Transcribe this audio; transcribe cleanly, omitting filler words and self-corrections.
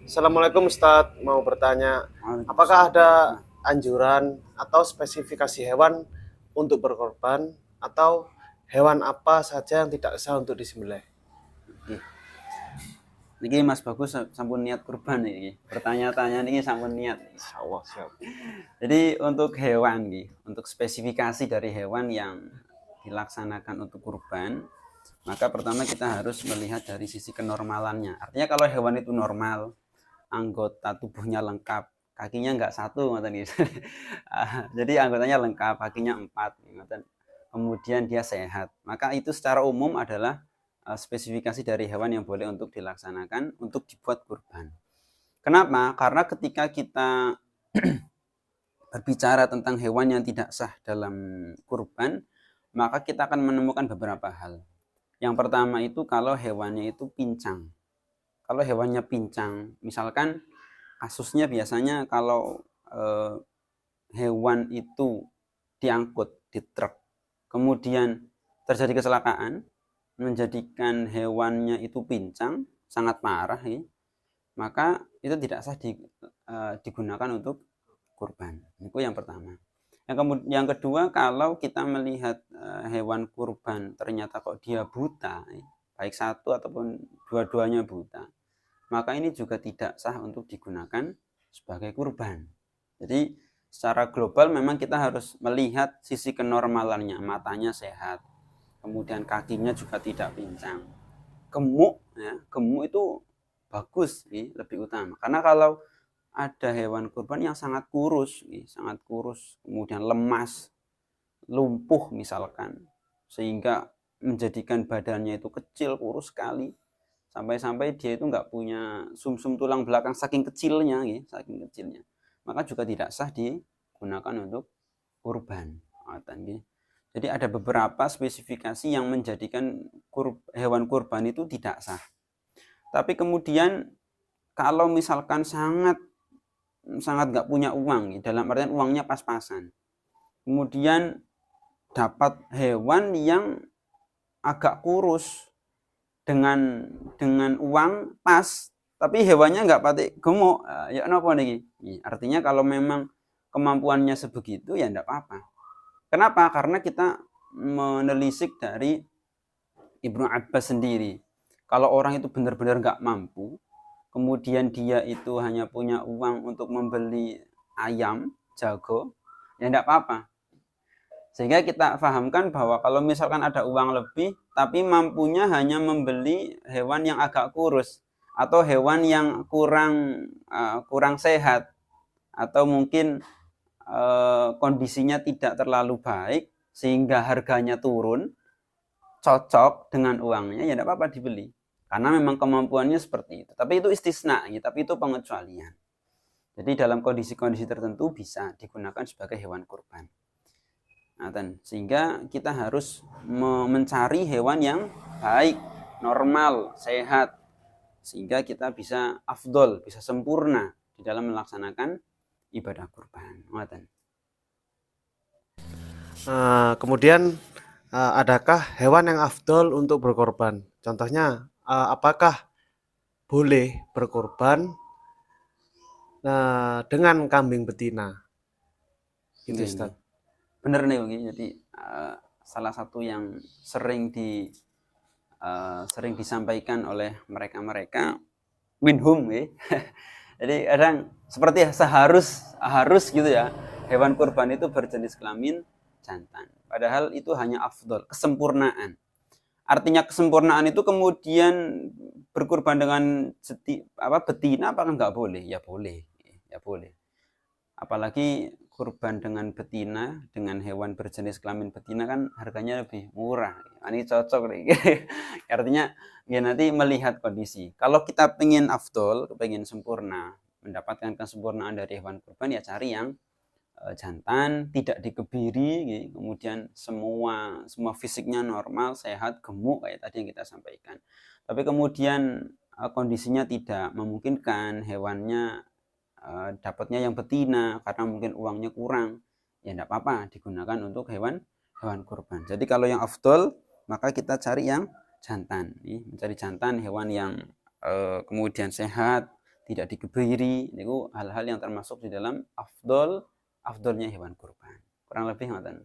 Assalamualaikum Ustadz, mau bertanya, apakah Waalaikumsalam ada warahmatullahi. anjuran atau spesifikasi hewan untuk berkorban atau hewan apa saja yang tidak sah untuk disembelih? Oke. Niki Mas Bagus sampun niat kurban iki. Bertanya-tanya niki sampun niat. Insyaallah siap. Jadi untuk hewan nih, untuk spesifikasi dari hewan yang dilaksanakan untuk kurban, maka pertama kita harus melihat dari sisi kenormalannya. Artinya kalau hewan itu normal, anggota tubuhnya lengkap, kakinya nggak satu, ngoten gitu. Jadi anggotanya lengkap, kakinya 4, ngoten. Kemudian dia sehat, maka itu secara umum adalah spesifikasi dari hewan yang boleh untuk dilaksanakan untuk dibuat kurban. Kenapa? Karena ketika kita berbicara tentang hewan yang tidak sah dalam kurban, maka kita akan menemukan beberapa hal. Yang pertama itu kalau hewannya itu pincang. Kalau hewannya pincang, misalkan kasusnya biasanya kalau hewan itu diangkut di truk, kemudian terjadi kecelakaan, menjadikan hewannya itu pincang, sangat parah, ya, maka itu tidak sah digunakan untuk kurban. Itu yang pertama. Yang kedua, kalau kita melihat hewan kurban ternyata kok dia buta, baik satu ataupun dua-duanya buta, maka ini juga tidak sah untuk digunakan sebagai kurban. Jadi secara global memang kita harus melihat sisi kenormalannya, matanya sehat, kemudian kakinya juga tidak pincang, gemuk, ya, gemuk itu bagus, ya, lebih utama. Karena kalau ada hewan kurban yang sangat kurus, ya, sangat kurus, kemudian lemas, lumpuh misalkan, sehingga menjadikan badannya itu kecil, kurus sekali, sampai-sampai dia itu nggak punya sumsum tulang belakang saking kecilnya, ya, saking kecilnya, maka juga tidak sah digunakan untuk kurban. Jadi ada beberapa spesifikasi yang menjadikan hewan kurban itu tidak sah. Tapi kemudian kalau misalkan sangat sangat nggak punya uang, ya, dalam artian uangnya pas-pasan, kemudian dapat hewan yang agak kurus dengan uang pas, tapi hewannya nggak patik gemuk, ya kenapa nih? Artinya kalau memang kemampuannya sebegitu ya enggak apa-apa. Kenapa? Karena kita menelisik dari Ibnu Abbas sendiri. Kalau orang itu benar-benar nggak mampu, kemudian dia itu hanya punya uang untuk membeli ayam, jago, ya enggak apa-apa. Sehingga kita pahamkan bahwa kalau misalkan ada uang lebih, tapi mampunya hanya membeli hewan yang agak kurus, atau hewan yang kurang sehat, atau mungkin kondisinya tidak terlalu baik, sehingga harganya turun, cocok dengan uangnya, ya tidak apa-apa dibeli. Karena memang kemampuannya seperti itu. Tapi itu istisna, ya, tapi itu pengecualian. Jadi dalam kondisi-kondisi tertentu bisa digunakan sebagai hewan kurban. Nah, sehingga kita harus mencari hewan yang baik, normal, sehat, sehingga kita bisa afdol, bisa sempurna di dalam melaksanakan ibadah kurban. Kemudian adakah hewan yang afdol untuk berkorban? Contohnya, apakah boleh berkorban dengan kambing betina? Gitu Ini Ustadz. bener nih, jadi salah satu yang sering disampaikan oleh mereka minhum, ya. Jadi kadang seperti harus gitu ya, hewan kurban itu berjenis kelamin jantan. Padahal itu hanya afdol, kesempurnaan. Artinya kesempurnaan itu kemudian berkurban dengan betina, apakah nggak boleh? Ya boleh, ya boleh. Apalagi kurban dengan betina, dengan hewan berjenis kelamin betina kan harganya lebih murah. Ini cocok nih. Artinya ya nanti melihat kondisi. Kalau kita pengen afdol, pengen sempurna, mendapatkan kesempurnaan dari hewan kurban, ya cari yang jantan, tidak dikebiri, ya. Kemudian semua fisiknya normal, sehat, gemuk kayak tadi yang kita sampaikan. Tapi kemudian kondisinya tidak memungkinkan, hewannya dapatnya yang betina karena mungkin uangnya kurang, ya tidak apa-apa digunakan untuk hewan kurban. Jadi kalau yang afdol, maka kita cari yang jantan, mencari jantan, hewan yang kemudian sehat, tidak dikebiri, itu hal-hal yang termasuk di dalam afdolnya hewan kurban. Kurang lebih ngoten.